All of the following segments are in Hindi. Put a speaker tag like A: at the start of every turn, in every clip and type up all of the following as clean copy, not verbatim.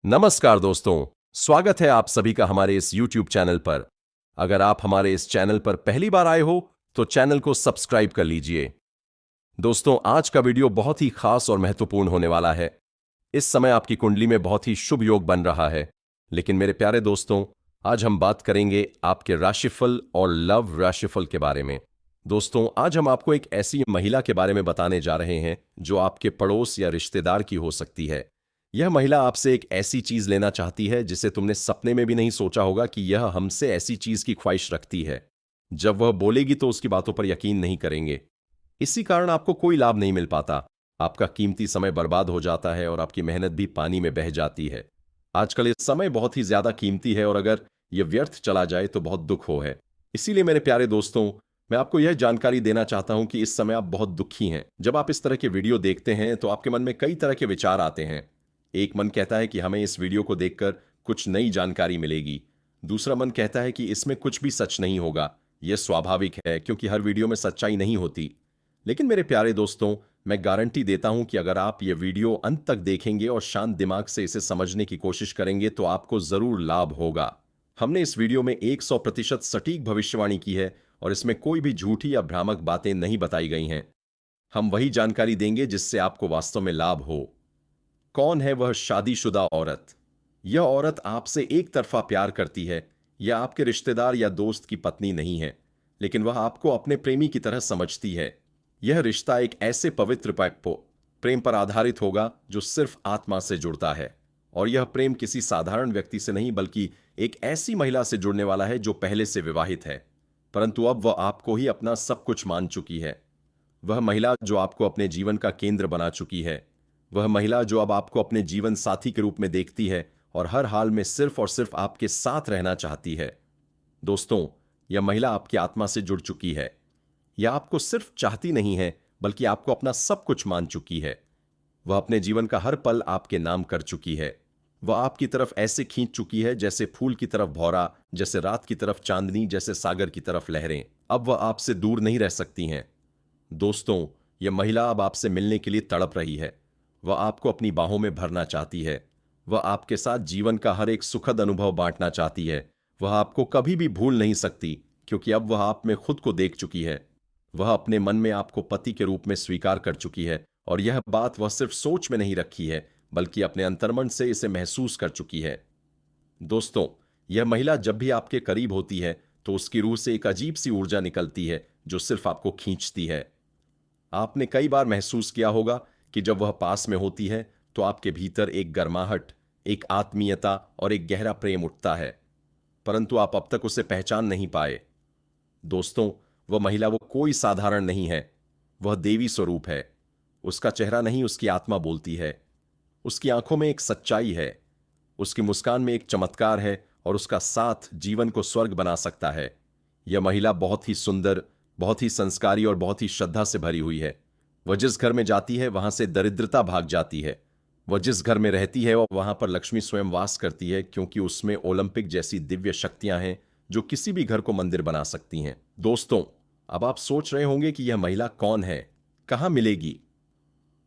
A: नमस्कार दोस्तों, स्वागत है आप सभी का हमारे इस YouTube चैनल पर। अगर आप हमारे इस चैनल पर पहली बार आए हो तो चैनल को सब्सक्राइब कर लीजिए। दोस्तों, आज का वीडियो बहुत ही खास और महत्वपूर्ण होने वाला है। इस समय आपकी कुंडली में बहुत ही शुभ योग बन रहा है, लेकिन मेरे प्यारे दोस्तों, आज हम बात करेंगे आपके राशिफल और लव राशिफल के बारे में। दोस्तों, आज हम आपको एक ऐसी महिला के बारे में बताने जा रहे हैं जो आपके पड़ोस या रिश्तेदार की हो सकती है। यह महिला आपसे एक ऐसी चीज लेना चाहती है जिसे तुमने सपने में भी नहीं सोचा होगा कि यह हमसे ऐसी चीज की ख्वाहिश रखती है। जब वह बोलेगी तो उसकी बातों पर यकीन नहीं करेंगे। इसी कारण आपको कोई लाभ नहीं मिल पाता। आपका कीमती समय बर्बाद हो जाता है और आपकी मेहनत भी पानी में बह जाती है। आजकल ये समय बहुत ही ज्यादा कीमती है और अगर यह व्यर्थ चला जाए तो बहुत दुख हो है। इसीलिए मेरे प्यारे दोस्तों, मैं आपको यह जानकारी देना चाहता हूं कि इस समय आप बहुत दुखी हैं। जब आप इस तरह के वीडियो देखते हैं तो आपके मन में कई तरह के विचार आते हैं। एक मन कहता है कि हमें इस वीडियो को देखकर कुछ नई जानकारी मिलेगी। दूसरा मन कहता है कि इसमें कुछ भी सच नहीं होगा। यह स्वाभाविक है क्योंकि हर वीडियो में सच्चाई नहीं होती। लेकिन मेरे प्यारे दोस्तों, मैं गारंटी देता हूं कि अगर आप ये वीडियो अंत तक देखेंगे और शांत दिमाग से इसे समझने की कोशिश करेंगे तो आपको जरूर लाभ होगा। हमने इस वीडियो में 100% सटीक भविष्यवाणी की है और इसमें कोई भी झूठी या भ्रामक बातें नहीं बताई गई हैं। हम वही जानकारी देंगे जिससे आपको वास्तव में लाभ हो। कौन है वह शादीशुदा औरत? यह औरत आपसे एक तरफा प्यार करती है। यह आपके रिश्तेदार या दोस्त की पत्नी नहीं है, लेकिन वह आपको अपने प्रेमी की तरह समझती है। यह रिश्ता एक ऐसे पवित्र प्रेम पर आधारित होगा जो सिर्फ आत्मा से जुड़ता है। और यह प्रेम किसी साधारण व्यक्ति से नहीं बल्कि एक ऐसी महिला से जुड़ने वाला है जो पहले से विवाहित है, परंतु अब वह आपको ही अपना सब कुछ मान चुकी है। वह महिला जो आपको अपने जीवन का केंद्र बना चुकी है। वह महिला जो अब आपको अपने जीवन साथी के रूप में देखती है और हर हाल में सिर्फ और सिर्फ आपके साथ रहना चाहती है। दोस्तों, यह महिला आपकी आत्मा से जुड़ चुकी है। यह आपको सिर्फ चाहती नहीं है बल्कि आपको अपना सब कुछ मान चुकी है। वह अपने जीवन का हर पल आपके नाम कर चुकी है। वह आपकी तरफ ऐसे खींच चुकी है जैसे फूल की तरफ भौरा, जैसे रात की तरफ चांदनी, जैसे सागर की तरफ लहरें। अब वह आपसे दूर नहीं रह सकती हैं। दोस्तों, यह महिला अब आपसे मिलने के लिए तड़प रही है। वह आपको अपनी बाहों में भरना चाहती है। वह आपके साथ जीवन का हर एक सुखद अनुभव बांटना चाहती है। वह आपको कभी भी भूल नहीं सकती क्योंकि अब वह आप में खुद को देख चुकी है। वह अपने मन में आपको पति के रूप में स्वीकार कर चुकी है और यह बात वह सिर्फ सोच में नहीं रखी है बल्कि अपने अंतर्मन से इसे महसूस कर चुकी है। दोस्तों, यह महिला जब भी आपके करीब होती है तो उसकी रूह से एक अजीब सी ऊर्जा निकलती है जो सिर्फ आपको खींचती है। आपने कई बार महसूस किया होगा कि जब वह पास में होती है तो आपके भीतर एक गर्माहट, एक आत्मीयता और एक गहरा प्रेम उठता है, परंतु आप अब तक उसे पहचान नहीं पाए। दोस्तों, वह महिला वो कोई साधारण नहीं है। वह देवी स्वरूप है। उसका चेहरा नहीं, उसकी आत्मा बोलती है। उसकी आंखों में एक सच्चाई है। उसकी मुस्कान में एक चमत्कार है और उसका साथ जीवन को स्वर्ग बना सकता है। यह महिला बहुत ही सुंदर, बहुत ही संस्कारी और बहुत ही श्रद्धा से भरी हुई है। वह जिस घर में जाती है वहां से दरिद्रता भाग जाती है। वह जिस घर में रहती है वहां पर लक्ष्मी स्वयं वास करती है क्योंकि उसमें ओलंपिक जैसी दिव्य शक्तियां हैं जो किसी भी घर को मंदिर बना सकती हैं। दोस्तों, अब आप सोच रहे होंगे कि यह महिला कौन है, कहां मिलेगी?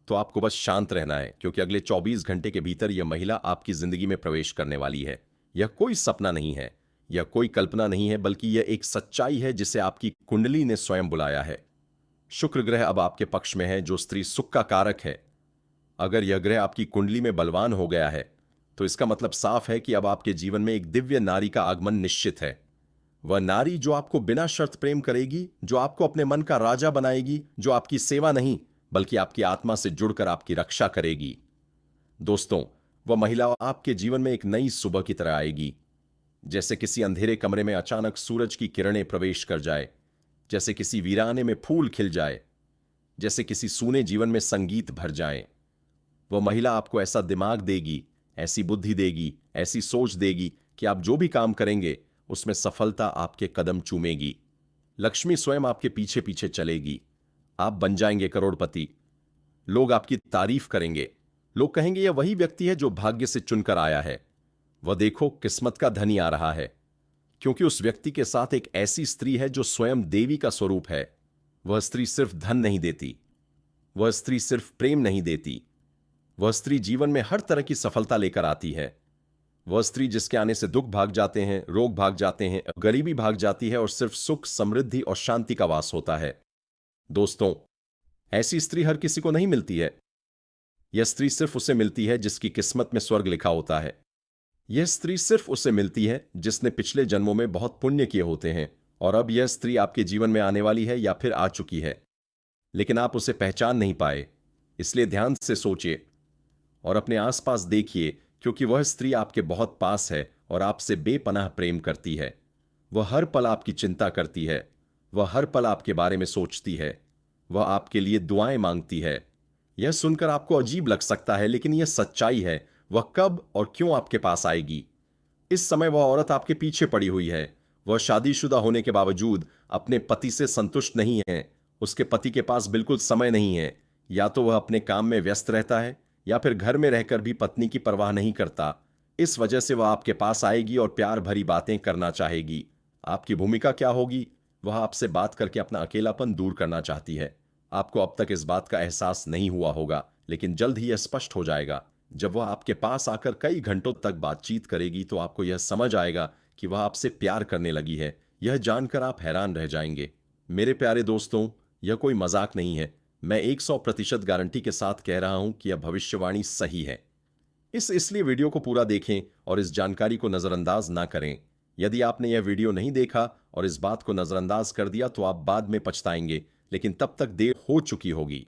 A: तो आपको बस शांत रहना है क्योंकि अगले 24 घंटे के भीतर यह महिला आपकी जिंदगी में प्रवेश करने वाली है। यह कोई सपना नहीं है, यह कोई कल्पना नहीं है, बल्कि यह एक सच्चाई है जिसे आपकी कुंडली ने स्वयं बुलाया है। शुक्र ग्रह अब आपके पक्ष में है जो स्त्री सुख का कारक है। अगर यह ग्रह आपकी कुंडली में बलवान हो गया है तो इसका मतलब साफ है कि अब आपके जीवन में एक दिव्य नारी का आगमन निश्चित है। वह नारी जो आपको बिना शर्त प्रेम करेगी, जो आपको अपने मन का राजा बनाएगी, जो आपकी सेवा नहीं बल्कि आपकी आत्मा से जुड़कर आपकी रक्षा करेगी। दोस्तों, वह महिला आपके जीवन में एक नई सुबह की तरह आएगी। जैसे किसी अंधेरे कमरे में अचानक सूरज की किरणें प्रवेश कर जाए, जैसे किसी वीराने में फूल खिल जाए, जैसे किसी सूने जीवन में संगीत भर जाए। वह महिला आपको ऐसा दिमाग देगी, ऐसी बुद्धि देगी, ऐसी सोच देगी कि आप जो भी काम करेंगे उसमें सफलता आपके कदम चूमेगी। लक्ष्मी स्वयं आपके पीछे पीछे चलेगी। आप बन जाएंगे करोड़पति। लोग आपकी तारीफ करेंगे। लोग कहेंगे यह वही व्यक्ति है जो भाग्य से चुनकर आया है। वह देखो, किस्मत का धनी आ रहा है, क्योंकि उस व्यक्ति के साथ एक ऐसी स्त्री है जो स्वयं देवी का स्वरूप है। वह स्त्री सिर्फ धन नहीं देती, वह स्त्री सिर्फ प्रेम नहीं देती, वह स्त्री जीवन में हर तरह की सफलता लेकर आती है। वह स्त्री जिसके आने से दुख भाग जाते हैं, रोग भाग जाते हैं, गरीबी भाग जाती है और सिर्फ सुख, समृद्धि और शांति का वास होता है। दोस्तों, ऐसी स्त्री हर किसी को नहीं मिलती है। यह स्त्री सिर्फ उसे मिलती है जिसकी किस्मत में स्वर्ग लिखा होता है। यह स्त्री सिर्फ उसे मिलती है जिसने पिछले जन्मों में बहुत पुण्य किए होते हैं और अब यह स्त्री आपके जीवन में आने वाली है या फिर आ चुकी है, लेकिन आप उसे पहचान नहीं पाए। इसलिए ध्यान से सोचिए और अपने आसपास देखिए, क्योंकि वह स्त्री आपके बहुत पास है और आपसे बेपनाह प्रेम करती है। वह हर पल आपकी चिंता करती है, वह हर पल आपके बारे में सोचती है, वह आपके लिए दुआएं मांगती है। यह सुनकर आपको अजीब लग सकता है, लेकिन यह सच्चाई है। वह कब और क्यों आपके पास आएगी? इस समय वह औरत आपके पीछे पड़ी हुई है। वह शादीशुदा होने के बावजूद अपने पति से संतुष्ट नहीं है। उसके पति के पास बिल्कुल समय नहीं है। या तो वह अपने काम में व्यस्त रहता है या फिर घर में रहकर भी पत्नी की परवाह नहीं करता। इस वजह से वह आपके पास आएगी और प्यार भरी बातें करना चाहेगी। आपकी भूमिका क्या होगी? वह आपसे बात करके अपना अकेलापन दूर करना चाहती है। आपको अब तक इस बात का एहसास नहीं हुआ होगा, लेकिन जल्द ही यह स्पष्ट हो जाएगा। जब वह आपके पास आकर कई घंटों तक बातचीत करेगी तो आपको यह समझ आएगा कि वह आपसे प्यार करने लगी है। यह जानकर आप हैरान रह जाएंगे। मेरे प्यारे दोस्तों, यह कोई मजाक नहीं है। मैं 100% गारंटी के साथ कह रहा हूं कि यह भविष्यवाणी सही है। इसलिए वीडियो को पूरा देखें और इस जानकारी को नजरअंदाज ना करें। यदि आपने यह वीडियो नहीं देखा और इस बात को नजरअंदाज कर दिया तो आप बाद में पछताएंगे, लेकिन तब तक देर हो चुकी होगी।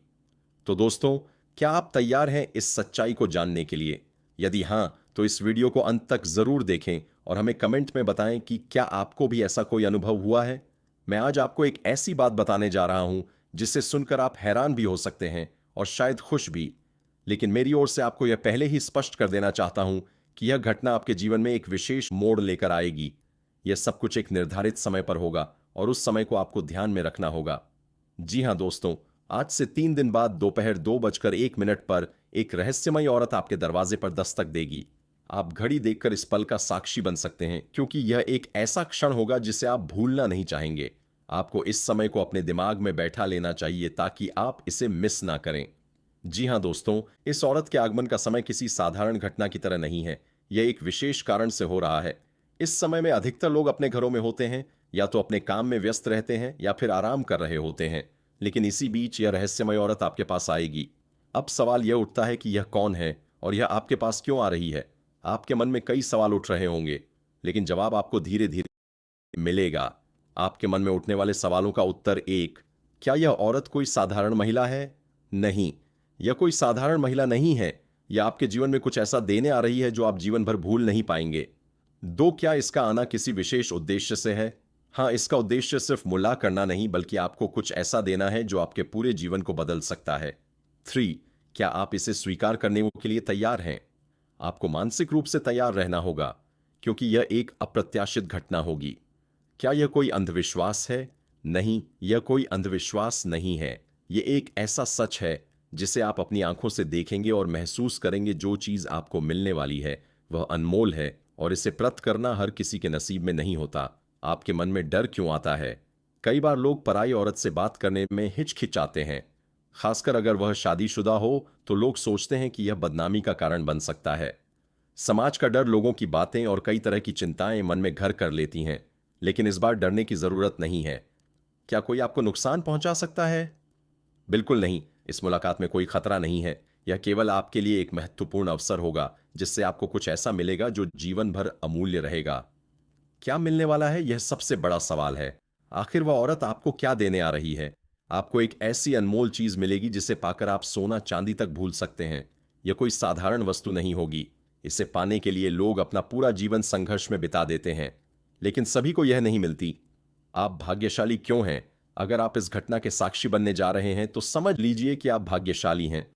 A: तो दोस्तों, क्या आप तैयार हैं इस सच्चाई को जानने के लिए? यदि हां, तो इस वीडियो को अंत तक जरूर देखें और हमें कमेंट में बताएं कि क्या आपको भी ऐसा कोई अनुभव हुआ है। मैं आज आपको एक ऐसी बात बताने जा रहा हूं जिसे सुनकर आप हैरान भी हो सकते हैं और शायद खुश भी। लेकिन मेरी ओर से आपको यह पहले ही स्पष्ट कर देना चाहता हूं कि यह घटना आपके जीवन में एक विशेष मोड़ लेकर आएगी। यह सब कुछ एक निर्धारित समय पर होगा और उस समय को आपको ध्यान में रखना होगा। जी हां दोस्तों, आज से 3 दिन बाद दोपहर 2:01 पर एक रहस्यमयी औरत आपके दरवाजे पर दस्तक देगी। आप घड़ी देखकर इस पल का साक्षी बन सकते हैं, क्योंकि यह एक ऐसा क्षण होगा जिसे आप भूलना नहीं चाहेंगे। आपको इस समय को अपने दिमाग में बैठा लेना चाहिए ताकि आप इसे मिस ना करें। जी हां दोस्तों, इस औरत के आगमन का समय किसी साधारण घटना की तरह नहीं है। यह एक विशेष कारण से हो रहा है। इस समय में अधिकतर लोग अपने घरों में होते हैं, या तो अपने काम में व्यस्त रहते हैं या फिर आराम कर रहे होते हैं। लेकिन इसी बीच यह रहस्यमय औरत आपके पास आएगी। अब सवाल यह उठता है कि यह कौन है और यह आपके पास क्यों आ रही है? आपके मन में कई सवाल उठ रहे होंगे, लेकिन जवाब आपको धीरे धीरे मिलेगा। आपके मन में उठने वाले सवालों का उत्तर एक, क्या यह औरत कोई साधारण महिला है? नहीं, यह कोई साधारण महिला नहीं है। यह आपके जीवन में कुछ ऐसा देने आ रही है जो आप जीवन भर भूल नहीं पाएंगे। दो, क्या इसका आना किसी विशेष उद्देश्य से है? हाँ, इसका उद्देश्य सिर्फ मुला करना नहीं, बल्कि आपको कुछ ऐसा देना है जो आपके पूरे जीवन को बदल सकता है। 3, क्या आप इसे स्वीकार करने के लिए तैयार हैं? आपको मानसिक रूप से तैयार रहना होगा, क्योंकि यह एक अप्रत्याशित घटना होगी। क्या यह कोई अंधविश्वास है? नहीं, यह कोई अंधविश्वास नहीं है। यह एक ऐसा सच है जिसे आप अपनी आंखों से देखेंगे और महसूस करेंगे। जो चीज आपको मिलने वाली है वह अनमोल है और इसे प्राप्त करना हर किसी के नसीब में नहीं होता। आपके मन में डर क्यों आता है? कई बार लोग पराई औरत से बात करने में हिचकिचाते हैं, खासकर अगर वह शादीशुदा हो, तो लोग सोचते हैं कि यह बदनामी का कारण बन सकता है। समाज का डर लोगों की बातें और कई तरह की चिंताएं मन में घर कर लेती हैं, लेकिन इस बार डरने की जरूरत नहीं है। क्या कोई आपको नुकसान पहुंचा सकता है? बिल्कुल नहीं। इस मुलाकात में कोई खतरा नहीं है। यह केवल आपके लिए एक महत्वपूर्ण अवसर होगा, जिससे आपको कुछ ऐसा मिलेगा जो जीवन भर अमूल्य रहेगा। क्या मिलने वाला है, यह सबसे बड़ा सवाल है। आखिर वह औरत आपको क्या देने आ रही है? आपको एक ऐसी अनमोल चीज मिलेगी जिसे पाकर आप सोना चांदी तक भूल सकते हैं। यह कोई साधारण वस्तु नहीं होगी। इसे पाने के लिए लोग अपना पूरा जीवन संघर्ष में बिता देते हैं, लेकिन सभी को यह नहीं मिलती। आप भाग्यशाली क्यों हैं? अगर आप इस घटना के साक्षी बनने जा रहे हैं तो समझ लीजिए कि आप भाग्यशाली हैं।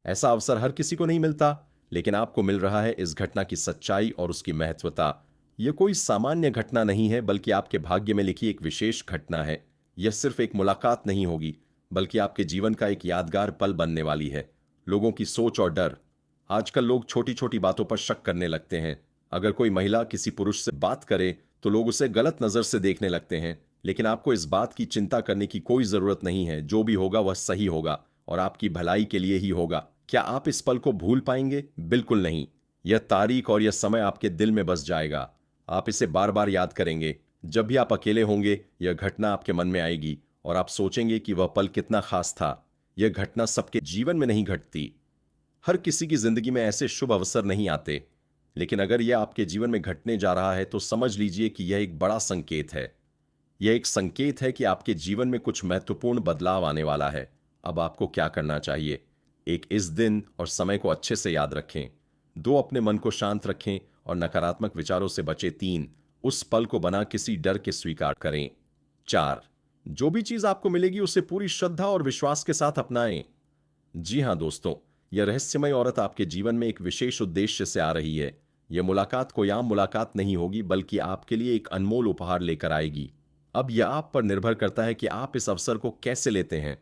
A: ऐसा अवसर हर किसी को नहीं मिलता, लेकिन आपको मिल रहा है इस घटना की सच्चाई और उसकी महत्वता। यह कोई सामान्य घटना नहीं है, बल्कि आपके भाग्य में लिखी एक विशेष घटना है। यह सिर्फ एक मुलाकात नहीं होगी, बल्कि आपके जीवन का एक यादगार पल बनने वाली है। लोगों की सोच और डर। आजकल लोग छोटी छोटी बातों पर शक करने लगते हैं। अगर कोई महिला किसी पुरुष से बात करे तो लोग उसे गलत नजर से देखने लगते हैं, लेकिन आपको इस बात की चिंता करने की कोई जरूरत नहीं है। जो भी होगा वह सही होगा और आपकी भलाई के लिए ही होगा। क्या आप इस पल को भूल पाएंगे? बिल्कुल नहीं। यह तारीख और यह समय आपके दिल में बस जाएगा। आप इसे बार बार याद करेंगे। जब भी आप अकेले होंगे, यह घटना आपके मन में आएगी और आप सोचेंगे कि वह पल कितना खास था। यह घटना सबके जीवन में नहीं घटती। हर किसी की जिंदगी में ऐसे शुभ अवसर नहीं आते, लेकिन अगर यह आपके जीवन में घटने जा रहा है तो समझ लीजिए कि यह एक बड़ा संकेत है। यह एक संकेत है कि आपके जीवन में कुछ महत्वपूर्ण बदलाव आने वाला है। अब आपको क्या करना चाहिए? एक, इस दिन और समय को अच्छे से याद रखें। 2, अपने मन को शांत रखें और नकारात्मक विचारों से बचें। 3, उस पल को बना किसी डर के स्वीकार करें। 4, जो भी चीज आपको मिलेगी उसे पूरी श्रद्धा और विश्वास के साथ अपनाएं। जी हां दोस्तों, यह रहस्यमय औरत आपके जीवन में एक विशेष उद्देश्य से आ रही है। यह मुलाकात कोई आम मुलाकात नहीं होगी, बल्कि आपके लिए एक अनमोल उपहार लेकर आएगी। अब यह आप पर निर्भर करता है कि आप इस अवसर को कैसे लेते हैं।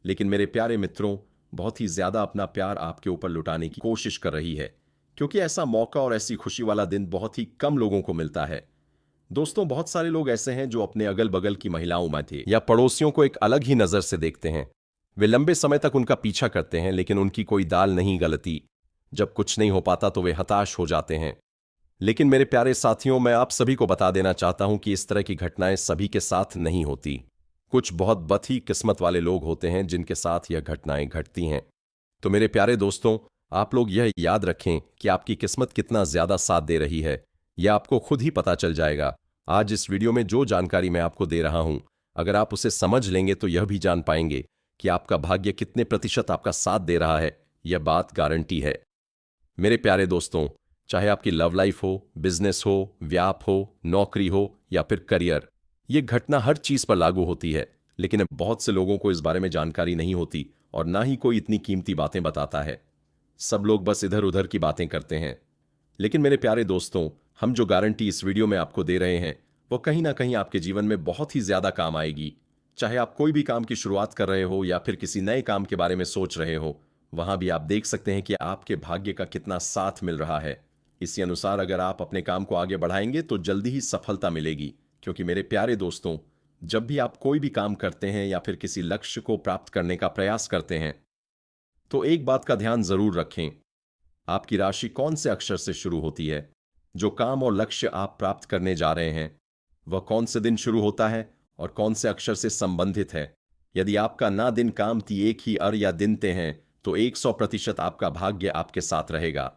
A: लेकिन मेरे प्यारे मित्रों, बहुत ही ज्यादा अपना प्यार आपके ऊपर लुटाने की कोशिश कर रही है, क्योंकि ऐसा मौका और ऐसी खुशी वाला दिन बहुत ही कम लोगों को मिलता है। दोस्तों, बहुत सारे लोग ऐसे हैं जो अपने अगल बगल की महिलाओं में थे या पड़ोसियों को एक अलग ही नजर से देखते हैं। वे लंबे समय तक उनका पीछा करते हैं, लेकिन उनकी कोई दाल नहीं गलती। जब कुछ नहीं हो पाता तो वे हताश हो जाते हैं। लेकिन मेरे प्यारे साथियों, मैं आप सभी को बता देना चाहता हूं कि इस तरह की घटनाएं सभी के साथ नहीं होती। कुछ बहुत बदही किस्मत वाले लोग होते हैं जिनके साथ यह घटनाएं घटती हैं। तो मेरे प्यारे दोस्तों, आप लोग यह याद रखें कि आपकी किस्मत कितना ज्यादा साथ दे रही है, यह आपको खुद ही पता चल जाएगा। आज इस वीडियो में जो जानकारी मैं आपको दे रहा हूं, अगर आप उसे समझ लेंगे तो यह भी जान पाएंगे कि आपका भाग्य कितने प्रतिशत आपका साथ दे रहा है। यह बात गारंटी है। मेरे प्यारे दोस्तों, चाहे आपकी लव लाइफ हो, बिजनेस हो, व्याप हो, नौकरी हो या फिर करियर, यह घटना हर चीज पर लागू होती है। लेकिन बहुत से लोगों को इस बारे में जानकारी नहीं होती और ना ही कोई इतनी कीमती बातें बताता है। सब लोग बस इधर उधर की बातें करते हैं। लेकिन मेरे प्यारे दोस्तों, हम जो गारंटी इस वीडियो में आपको दे रहे हैं वो कहीं ना कहीं आपके जीवन में बहुत ही ज्यादा काम आएगी। चाहे आप कोई भी काम की शुरुआत कर रहे हो या फिर किसी नए काम के बारे में सोच रहे हो, वहां भी आप देख सकते हैं कि आपके भाग्य का कितना साथ मिल रहा है। इसी अनुसार अगर आप अपने काम को आगे बढ़ाएंगे तो जल्दी ही सफलता मिलेगी। क्योंकि मेरे प्यारे दोस्तों, जब भी आप कोई भी काम करते हैं या फिर किसी लक्ष्य को प्राप्त करने का प्रयास करते हैं, तो एक बात का ध्यान जरूर रखें। आपकी राशि कौन से अक्षर से शुरू होती है? जो काम और लक्ष्य आप प्राप्त करने जा रहे हैं वह कौन से दिन शुरू होता है और कौन से अक्षर से संबंधित है? यदि आपका ना दिन काम ती एक ही अर या दिन ते हैं तो 100% आपका भाग्य आपके साथ रहेगा।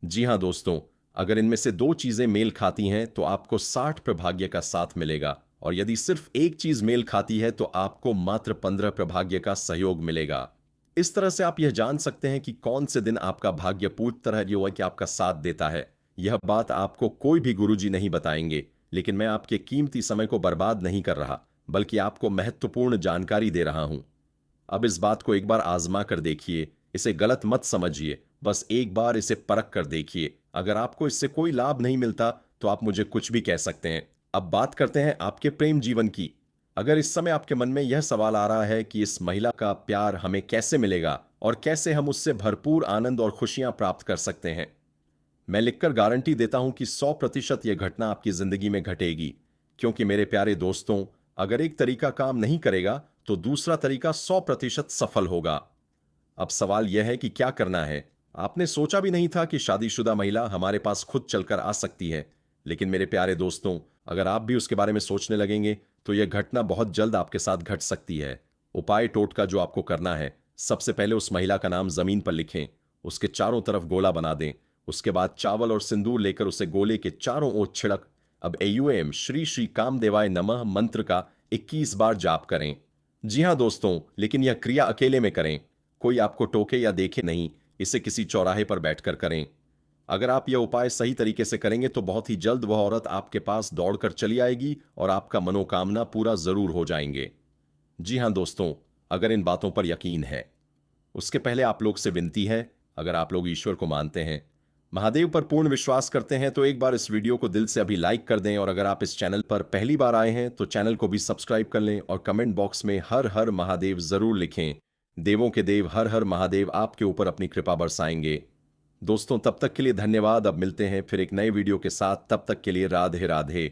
A: जी हां दोस्तों, अगर इनमें से 2 चीजें मेल खाती हैं तो आपको 60 प्रभाग्य का साथ मिलेगा, और यदि सिर्फ एक चीज मेल खाती है तो आपको मात्र 15 प्रभाग्य का सहयोग मिलेगा। इस तरह से आप यह जान सकते हैं कि कौन से दिन आपका भाग्य पूरी तरह जो है कि आपका साथ देता है। यह बात आपको कोई भी गुरुजी नहीं बताएंगे, लेकिन मैं आपके कीमती समय को बर्बाद नहीं कर रहा, बल्कि आपको महत्वपूर्ण जानकारी दे रहा हूं। अब इस बात को एक बार आजमा कर देखिए। इसे गलत मत समझिए, बस एक बार इसे परख कर देखिए। अगर आपको इससे कोई लाभ नहीं मिलता तो आप मुझे कुछ भी कह सकते हैं। अब बात करते हैं आपके प्रेम जीवन की। अगर इस समय आपके मन में यह सवाल आ रहा है कि इस महिला का प्यार हमें कैसे मिलेगा और कैसे हम उससे भरपूर आनंद और खुशियां प्राप्त कर सकते हैं, मैं लिखकर गारंटी देता हूं कि 100% यह घटना आपकी जिंदगी में घटेगी। क्योंकि मेरे प्यारे दोस्तों, अगर एक तरीका काम नहीं करेगा तो दूसरा तरीका 100% सफल होगा। अब सवाल यह है कि क्या करना है। आपने सोचा भी नहीं था कि शादीशुदा महिला हमारे पास खुद चलकर आ सकती है, लेकिन मेरे प्यारे दोस्तों, अगर आप भी उसके बारे में सोचने लगेंगे तो यह घटना बहुत जल्द आपके साथ घट सकती है। उपाय टोटका जो आपको करना है, सबसे पहले उस महिला का नाम जमीन पर लिखें, उसके चारों तरफ गोला बना दें। उसके बाद चावल और सिंदूर लेकर उसे गोले के चारों ओर छिड़क अब AUM श्री श्री कामदेवाय नमः मंत्र का 21 बार जाप करें। जी हां दोस्तों, लेकिन यह क्रिया अकेले में करें। कोई आपको टोके या देखे नहीं। इसे किसी चौराहे पर बैठकर करें। अगर आप यह उपाय सही तरीके से करेंगे तो बहुत ही जल्द वह औरत आपके पास दौड़कर चली आएगी और आपका मनोकामना पूरा जरूर हो जाएंगे। जी हां दोस्तों, अगर इन बातों पर यकीन है। उसके पहले आप लोग से विनती है, अगर आप लोग ईश्वर को मानते हैं, महादेव पर पूर्ण विश्वास करते हैं, तो एक बार इस वीडियो को दिल से अभी लाइक कर दें। और अगर आप इस चैनल पर पहली बार आए हैं तो चैनल को भी सब्सक्राइब कर लें और कमेंट बॉक्स में हर हर महादेव जरूर लिखें। देवों के देव हर हर महादेव आपके ऊपर अपनी कृपा बरसाएंगे। दोस्तों, तब तक के लिए धन्यवाद। अब मिलते हैं फिर एक नए वीडियो के साथ। तब तक के लिए राधे राधे।